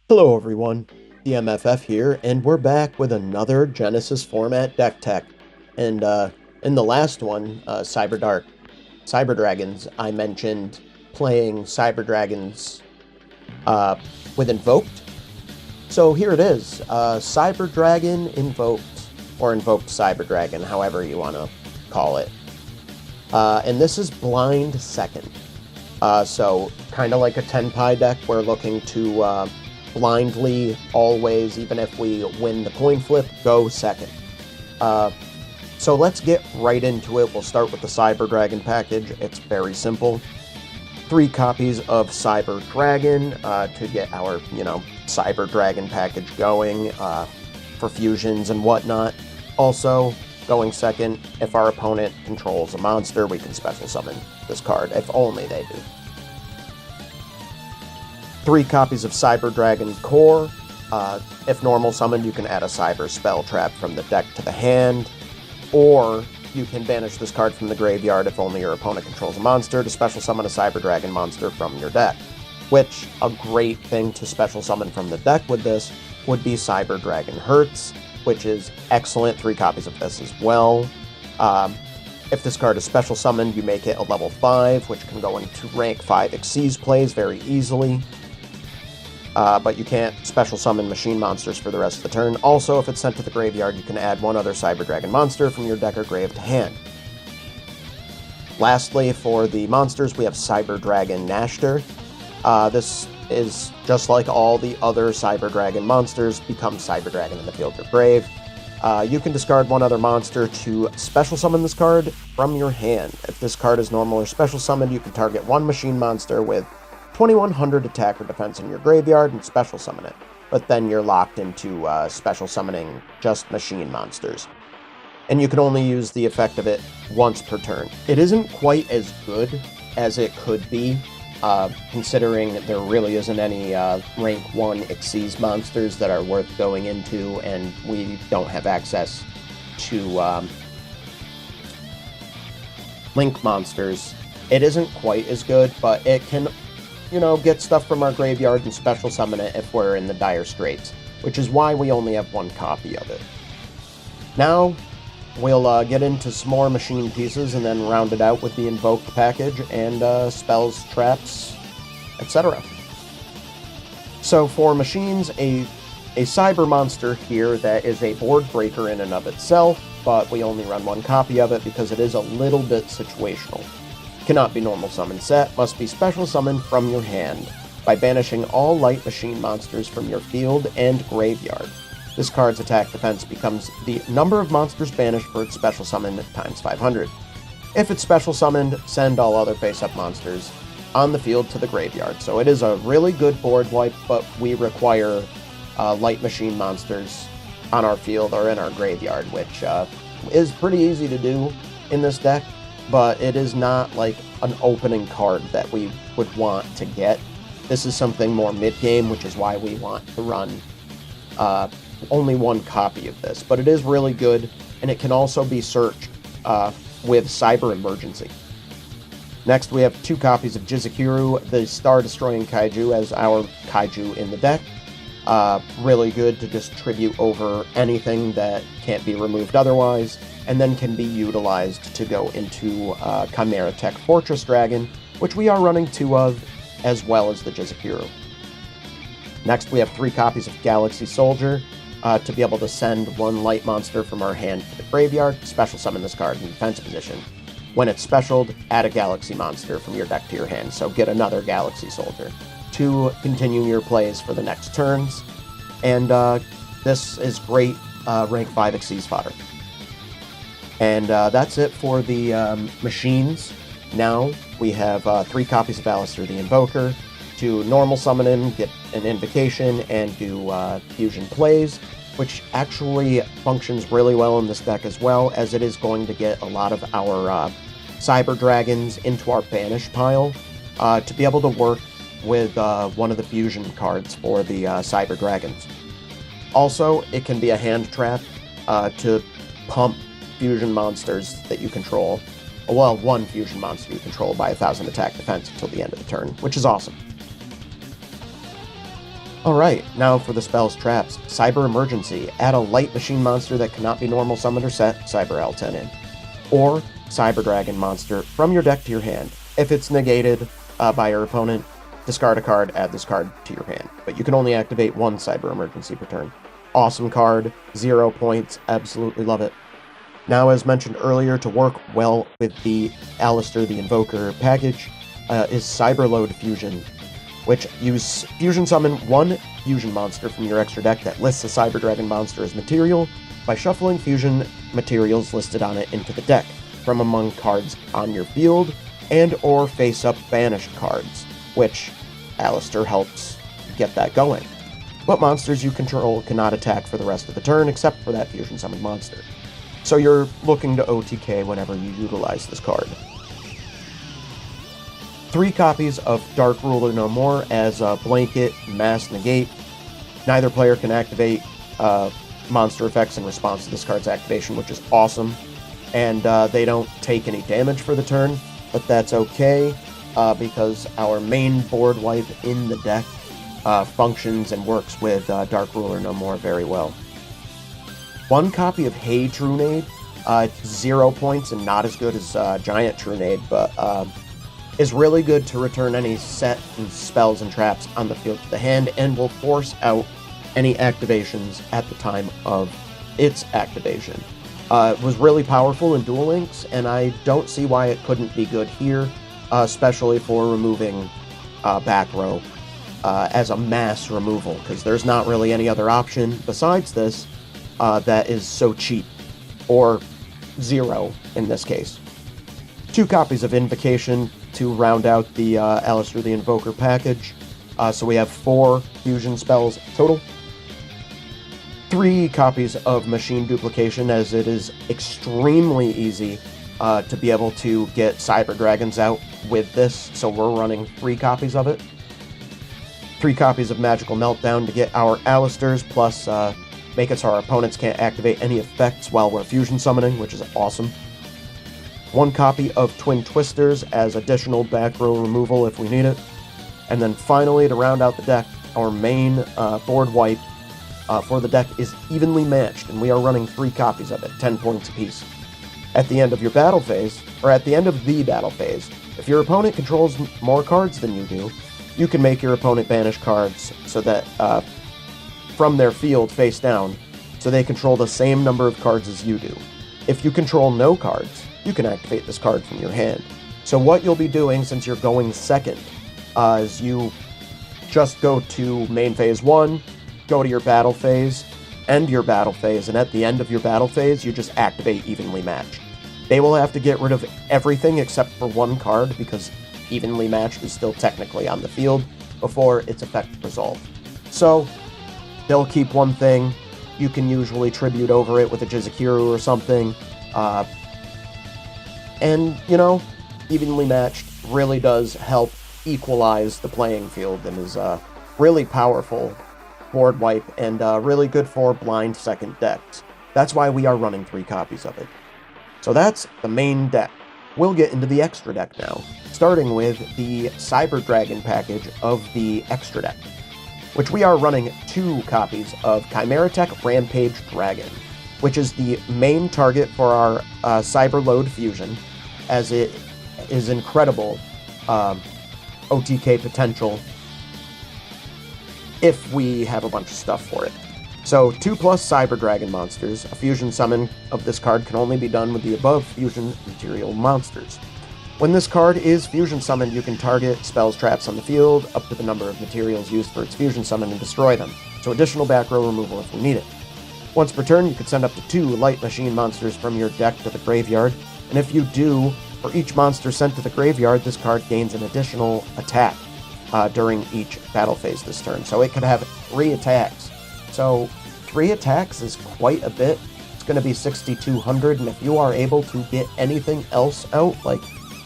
Hello everyone, the MFF here, and we're back with another Genesys Format deck tech. And in the last one, Cyber Dragons, I mentioned playing Cyber Dragons with Invoked. So here it is, Cyber Dragon Invoked, or Invoked Cyber Dragon, however you want to call it. And this is blind second. So kind of like a 10 pie deck, we're looking to blindly, always, even if we win the coin flip, go second. So let's get right into it. We'll start with the Cyber Dragon package. It's very simple. 3 copies of Cyber Dragon to get our, Cyber Dragon package going for fusions and whatnot. Also, going second, if our opponent controls a monster, we can special summon this card, if only they do. 3 copies of Cyber Dragon Core. If normal summoned, you can add a Cyber Spell Trap from the deck to the hand, or you can banish this card from the graveyard if only your opponent controls a monster to special summon a Cyber Dragon monster from your deck. Which, a great thing to special summon from the deck with this would be Cyber Dragon Hertz, which is excellent. 3 copies of this as well. If this card is special summoned, you make it a level 5, which can go into rank 5 Xyz plays very easily. But you can't special summon machine monsters for the rest of the turn. Also, if it's sent to the graveyard, you can add 1 other Cyber Dragon monster from your deck or grave to hand. Lastly, for the monsters, we have Cyber Dragon Nashter. This is just like all the other Cyber Dragon monsters, become Cyber Dragon in the field or grave. You can discard 1 other monster to special summon this card from your hand. If this card is normal or special summoned, you can target 1 machine monster with 2100 attack or defense in your graveyard and special summon it. But then you're locked into special summoning just machine monsters. And you can only use the effect of it once per turn. It isn't quite as good as it could be, considering there really isn't any rank 1 Xyz monsters that are worth going into, and we don't have access to Link monsters. It isn't quite as good, but it can get stuff from our graveyard and special summon it if we're in the dire straits, which is why we only have 1 copy of it. Now, we'll get into some more machine pieces and then round it out with the Invoked package and spells, traps, etc. So for machines, a cyber monster here that is a board breaker in and of itself, but we only run 1 copy of it because it is a little bit situational. Cannot be normal summon set, must be special summoned from your hand by banishing all light machine monsters from your field and graveyard. This card's attack defense becomes the number of monsters banished for its special summon times 500. If it's special summoned, send all other face-up monsters on the field to the graveyard. So it is a really good board wipe, but we require light machine monsters on our field or in our graveyard, which is pretty easy to do in this deck. But it is not like an opening card that we would want to get. This is something more mid-game, which is why we want to run only 1 copy of this. But it is really good, and it can also be searched with Cyber Emergency. Next, we have 2 copies of Jizukiru, the Star-Destroying Kaiju, as our Kaiju in the deck. Really good to just tribute over anything that can't be removed otherwise, and then can be utilized to go into Chimera Tech Fortress Dragon, which we are running 2 of, as well as the Jizukiru. Next, we have 3 copies of Galaxy Soldier to be able to send 1 light monster from our hand to the graveyard, special summon this card in defense position. When it's specialed, add a Galaxy monster from your deck to your hand, so get another Galaxy Soldier to continue your plays for the next turns. And this is great rank 5 Xyz fodder. And that's it for the machines. Now we have 3 copies of Alistair the Invoker to normal summon him, get an invocation, and do fusion plays, which actually functions really well in this deck as well, as it is going to get a lot of our Cyber Dragons into our banish pile to be able to work with 1 of the fusion cards for the Cyber Dragons. Also, it can be a hand trap to pump fusion monsters that you control. Well, 1 fusion monster you control by 1000 attack defense until the end of the turn, which is awesome. Alright, now for the spell's traps. Cyber Emergency. Add a light machine monster that cannot be normal summoned or set, Cyber L10 in. Or Cyber Dragon monster from your deck to your hand. If it's negated by your opponent, discard a card, add this card to your hand. But you can only activate one Cyber Emergency per turn. Awesome card, 0 points, absolutely love it. Now, as mentioned earlier, to work well with the Alistair the Invoker package is Cyberload Fusion, which you fusion summon one fusion monster from your extra deck that lists a Cyber Dragon monster as material by shuffling fusion materials listed on it into the deck from among cards on your field and or face-up banished cards, which Alistair helps get that going. But monsters you control cannot attack for the rest of the turn except for that fusion summoned monster. So you're looking to OTK whenever you utilize this card. 3 copies of Dark Ruler No More as a blanket mass negate. Neither player can activate monster effects in response to this card's activation, which is awesome. And they don't take any damage for the turn, but that's okay because our main board wipe in the deck functions and works with Dark Ruler No More very well. 1 copy of Hey Trunade. It's 0 points and not as good as Giant Trunade, but is really good to return any set and spells and traps on the field to the hand and will force out any activations at the time of its activation. It was really powerful in Duel Links, and I don't see why it couldn't be good here, especially for removing back row as a mass removal, because there's not really any other option besides this that is so cheap, or 0 in this case. 2 copies of Invocation to round out the Alistair the Invoker package. So we have 4 fusion spells total. 3 copies of Machine Duplication, as it is extremely easy to be able to get Cyber Dragons out with this, so we're running 3 copies of it. 3 copies of Magical Meltdown to get our Alistairs, plus make it so our opponents can't activate any effects while we're fusion summoning, which is awesome. 1 copy of Twin Twisters as additional back row removal if we need it. And then finally, to round out the deck, our main board wipe for the deck is evenly matched, and we are running 3 copies of it, 10 points apiece. At the end of your battle phase, or at the end of the battle phase, if your opponent controls more cards than you do, you can make your opponent banish cards so that from their field face down, so they control the same number of cards as you do. If you control no cards, you can activate this card from your hand. So what you'll be doing, since you're going second, is you just go to main phase 1, go to your battle phase, end your battle phase, and at the end of your battle phase, you just activate Evenly Matched. They will have to get rid of everything except for 1 card, because Evenly Matched is still technically on the field before its effect resolved. So, they'll keep 1 thing. You can usually tribute over it with a Jizukiru or something. And, you know, Evenly Matched really does help equalize the playing field and is a really powerful board wipe and really good for blind second decks. That's why we are running 3 copies of it. So that's the main deck. We'll get into the extra deck now, starting with the Cyber Dragon package of the extra deck, which we are running 2 copies of Chimeratech Rampage Dragon, which is the main target for our Cyberload Fusion, as it is incredible OTK potential if we have a bunch of stuff for it. So 2+ Cyber Dragon monsters. A fusion summon of this card can only be done with the above fusion material monsters. When this card is fusion summoned, you can target spells, traps on the field up to the number of materials used for its fusion summon and destroy them, so additional back row removal if we need it. Once per turn, you can send up to 2 light machine monsters from your deck to the graveyard, and if you do, for each monster sent to the graveyard, this card gains an additional attack during each battle phase this turn. So it could have 3 attacks. So 3 attacks is quite a bit. It's going to be 6,200, and if you are able to get anything else out, like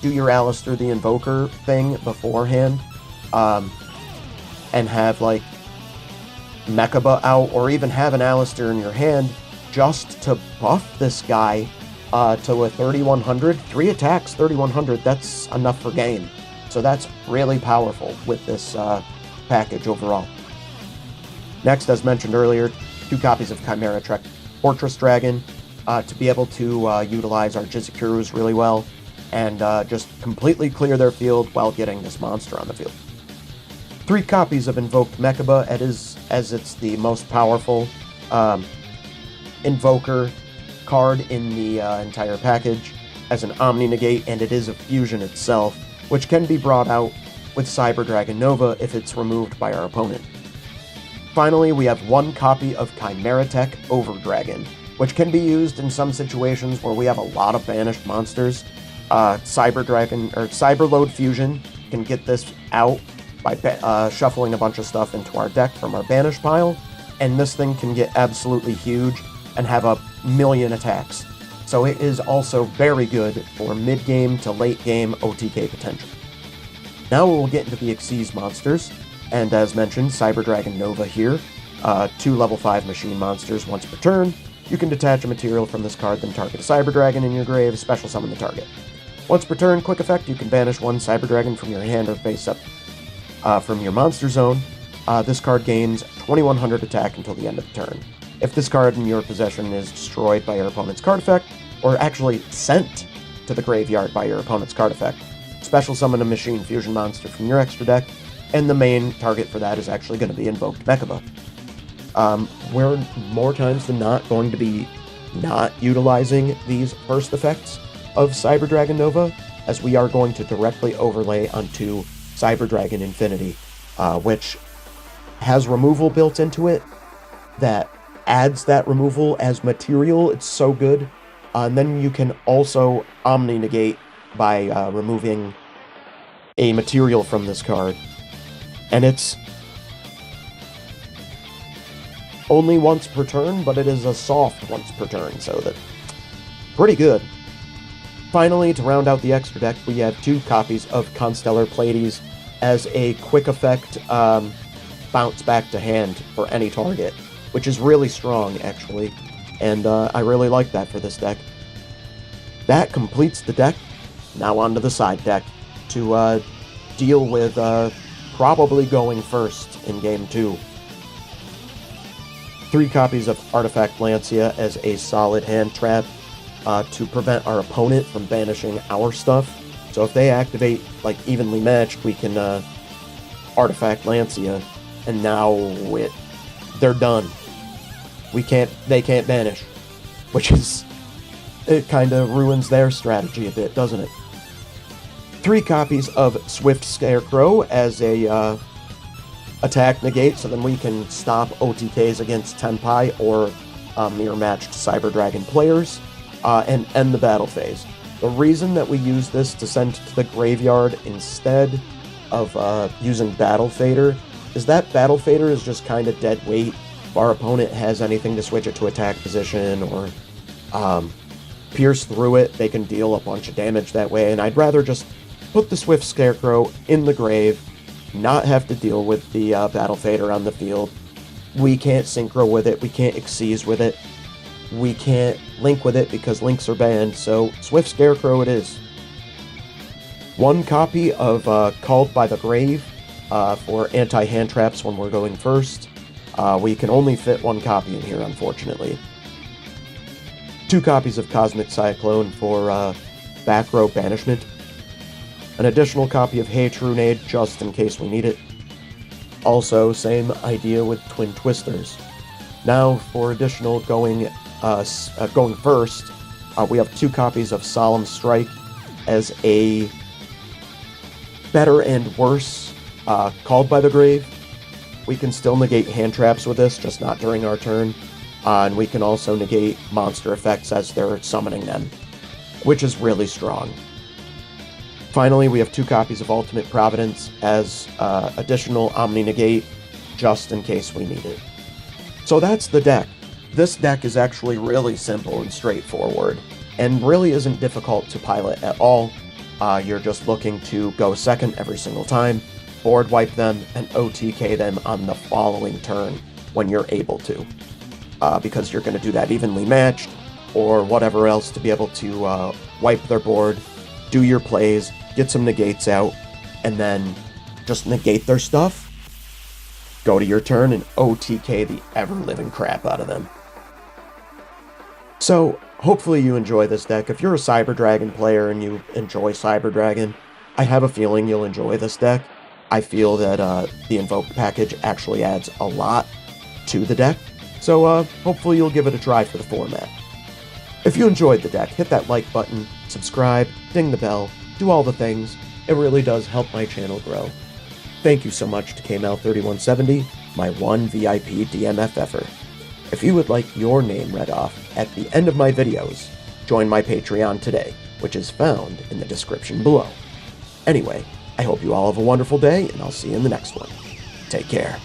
do your Alistair the Invoker thing beforehand, and have like Mechaba out, or even have an Alistair in your hand just to buff this guy to a 3,100. 3 attacks, 3,100, that's enough for game. So that's really powerful with this package overall. Next, as mentioned earlier, 2 copies of Chimera Trek Fortress Dragon to be able to utilize our Jizukurus really well and just completely clear their field while getting this monster on the field. 3 copies of Invoked Mechaba, as it's the most powerful Invoker card in the entire package, as an Omni Negate, and it is a fusion itself, which can be brought out with Cyber Dragon Nova if it's removed by our opponent. Finally, we have 1 copy of Chimera Tech Overdragon, which can be used in some situations where we have a lot of banished monsters. Cyber Dragon or Cyber Load Fusion can get this out by shuffling a bunch of stuff into our deck from our banish pile, and this thing can get absolutely huge and have a million attacks. So it is also very good for mid-game to late-game OTK potential. Now we'll get into the Xyz monsters, and as mentioned, Cyber Dragon Nova here. 2 level 5 machine monsters once per turn. You can detach a material from this card, then target a Cyber Dragon in your grave, special summon the target. Once per turn, quick effect, you can banish 1 Cyber Dragon from your hand or face up from your monster zone. This card gains 2100 attack until the end of the turn. If this card in your possession is destroyed by your opponent's card effect, or actually sent to the graveyard by your opponent's card effect, special summon a machine fusion monster from your extra deck, and the main target for that is actually going to be Invoked Mechaba. We're more times than not going to be not utilizing these first effects of Cyber Dragon Nova, as we are going to directly overlay onto Cyber Dragon Infinity, which has removal built into it that adds that removal as material. It's so good. And then you can also Omni Negate by removing a material from this card. And it's only once per turn, but it is a soft once per turn, so that's pretty good. Finally, to round out the extra deck, we have 2 copies of Constellar Pleiades as a quick effect bounce back to hand for any target, which is really strong, actually, and I really like that for this deck. That completes the deck. Now onto the side deck to deal with probably going first in Game 2. 3 copies of Artifact Lancia as a solid hand trap to prevent our opponent from banishing our stuff. So if they activate, like, evenly matched, we can Artifact Lancia, and now they're done. They can't banish, which is, it kind of ruins their strategy a bit, doesn't it? 3 copies of Swift Scarecrow as a attack negate, so then we can stop OTKs against Tenpai or mirror matched Cyber Dragon players, and end the battle phase. The reason that we use this to send to the graveyard instead of using Battle Fader is that Battle Fader is just kind of dead weight. If our opponent has anything to switch it to attack position or pierce through it, they can deal a bunch of damage that way, and I'd rather just put the Swift Scarecrow in the grave, not have to deal with the Battle Fader on the field. We can't Synchro with it, we can't Xyz with it, we can't Link with it because Links are banned, so Swift Scarecrow it is. 1 copy of Called by the Grave for anti-hand traps when we're going first. We can only fit 1 copy in here, unfortunately. 2 copies of Cosmic Cyclone for back row banishment. An additional copy of Hey Trunade just in case we need it. Also, same idea with Twin Twisters. Now, for additional going first, we have 2 copies of Solemn Strike as a better and worse Called by the Grave. We can still negate hand traps with this, just not during our turn. And we can also negate monster effects as they're summoning them, which is really strong. Finally, we have 2 copies of Ultimate Providence as additional Omni Negate, just in case we need it. So that's the deck. This deck is actually really simple and straightforward, and really isn't difficult to pilot at all. You're just looking to go second every single time, board wipe them, and OTK them on the following turn when you're able to. Because you're going to do that evenly matched, or whatever else to be able to wipe their board, do your plays, get some negates out, and then just negate their stuff. Go to your turn and OTK the ever-living crap out of them. So, hopefully you enjoy this deck. If you're a Cyber Dragon player and you enjoy Cyber Dragon, I have a feeling you'll enjoy this deck. I feel that the Invoked package actually adds a lot to the deck, so hopefully you'll give it a try for the format. If you enjoyed the deck, hit that like button, subscribe, ding the bell, do all the things. It really does help my channel grow. Thank you so much to KML3170, my one VIP DMFFer. If you would like your name read off at the end of my videos, join my Patreon today, which is found in the description below. Anyway, I hope you all have a wonderful day, and I'll see you in the next one. Take care.